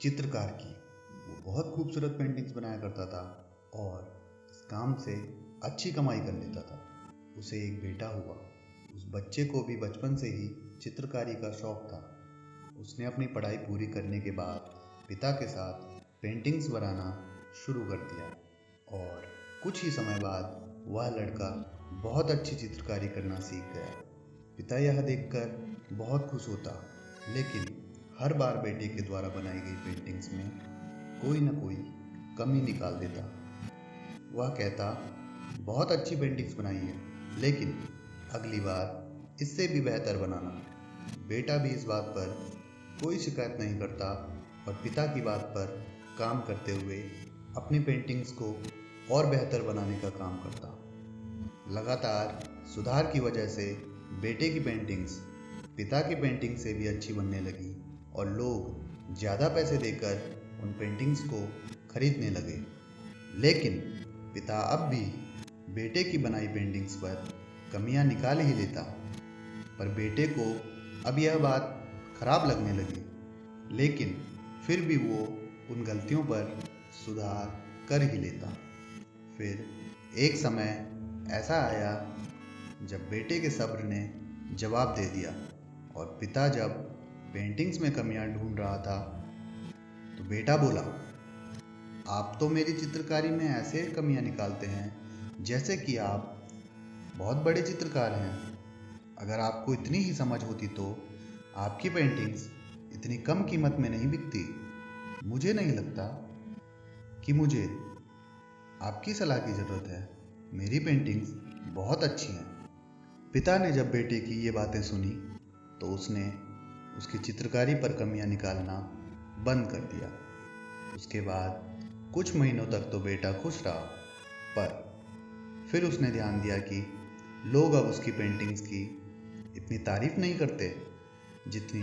चित्रकार की। वो बहुत खूबसूरत पेंटिंग्स बनाया करता था और इस काम से अच्छी कमाई कर लेता था। उसे एक बेटा हुआ। उस बच्चे को भी बचपन से ही चित्रकारी का शौक था। उसने अपनी पढ़ाई पूरी करने के बाद पिता के साथ पेंटिंग्स बनाना शुरू कर दिया और कुछ ही समय बाद वह लड़का बहुत अच्छी चित्रकारी करना सीख गया। पिता यह देखकर बहुत खुश होता, लेकिन हर बार बेटे के द्वारा बनाई गई पेंटिंग्स में कोई न कोई कमी निकाल देता। वह कहता, बहुत अच्छी पेंटिंग्स बनाई है, लेकिन अगली बार इससे भी बेहतर बनाना। बेटा भी इस बात पर कोई शिकायत नहीं करता और पिता की बात पर काम करते हुए अपनी पेंटिंग्स को और बेहतर बनाने का काम करता। लगातार सुधार की वजह से बेटे की पेंटिंग्स पिता की पेंटिंग से भी अच्छी बनने लगी और लोग ज़्यादा पैसे देकर उन पेंटिंग्स को खरीदने लगे। लेकिन पिता अब भी बेटे की बनाई पेंटिंग्स पर कमियां निकाल ही लेता, पर बेटे को अब यह बात खराब लगने लगी। लेकिन फिर भी वो उन गलतियों पर सुधार कर ही लेता। फिर एक समय ऐसा आया जब बेटे के सब्र ने जवाब दे दिया और पिता जब पेंटिंग्स में कमियां ढूंढ रहा था तो बेटा बोला, आप तो मेरी चित्रकारी में ऐसे कमियां निकालते हैं जैसे कि आप बहुत बड़े चित्रकार हैं। अगर आपको इतनी ही समझ होती तो आपकी पेंटिंग्स इतनी कम कीमत में नहीं बिकती। मुझे नहीं लगता कि मुझे आपकी सलाह की ज़रूरत है। मेरी पेंटिंग्स बहुत अच्छी हैं। पिता ने जब बेटे की ये बातें सुनी तो उसने उसकी चित्रकारी पर कमियां निकालना बंद कर दिया। उसके बाद कुछ महीनों तक तो बेटा खुश रहा, पर फिर उसने ध्यान दिया कि लोग अब उसकी पेंटिंग्स की इतनी तारीफ नहीं करते जितनी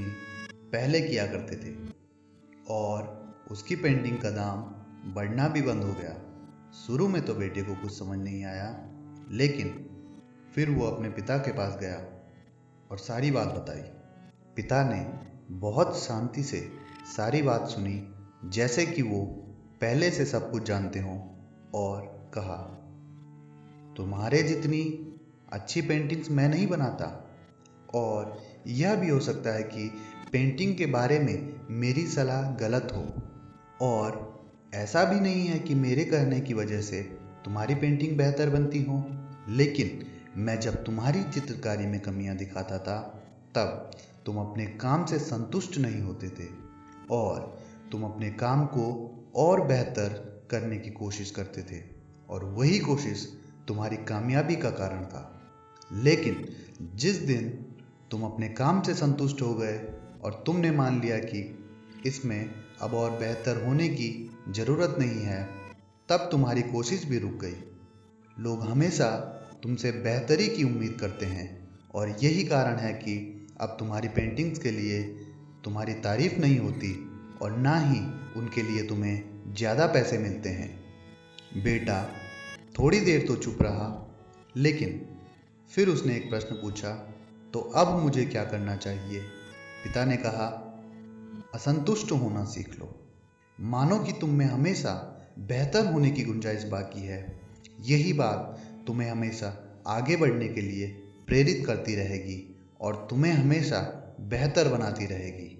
पहले किया करते थे और उसकी पेंटिंग का दाम बढ़ना भी बंद हो गया। शुरू में तो बेटे को कुछ समझ नहीं आया, लेकिन फिर वो अपने पिता के पास गया और सारी बात बताई। पिता ने बहुत शांति से सारी बात सुनी, जैसे कि वो पहले से सब कुछ जानते हों, और कहा, तुम्हारे जितनी अच्छी पेंटिंग्स मैं नहीं बनाता और यह भी हो सकता है कि पेंटिंग के बारे में मेरी सलाह गलत हो और ऐसा भी नहीं है कि मेरे कहने की वजह से तुम्हारी पेंटिंग बेहतर बनती हो। लेकिन मैं जब तुम्हारी चित्रकारी में कमियां दिखाता था तब तुम अपने काम से संतुष्ट नहीं होते थे और तुम अपने काम को और बेहतर करने की कोशिश करते थे और वही कोशिश तुम्हारी कामयाबी का कारण था। लेकिन जिस दिन तुम अपने काम से संतुष्ट हो गए और तुमने मान लिया कि इसमें अब और बेहतर होने की ज़रूरत नहीं है, तब तुम्हारी कोशिश भी रुक गई। लोग हमेशा तुमसे बेहतरी की उम्मीद करते हैं और यही कारण है कि अब तुम्हारी पेंटिंग्स के लिए तुम्हारी तारीफ नहीं होती और ना ही उनके लिए तुम्हें ज़्यादा पैसे मिलते हैं। बेटा थोड़ी देर तो चुप रहा, लेकिन फिर उसने एक प्रश्न पूछा, तो अब मुझे क्या करना चाहिए? पिता ने कहा, असंतुष्ट होना सीख लो। मानो कि तुम में हमेशा बेहतर होने की गुंजाइश बाकी है। यही बात तुम्हें हमेशा आगे बढ़ने के लिए प्रेरित करती रहेगी और तुम्हें हमेशा बेहतर बनाती रहेगी।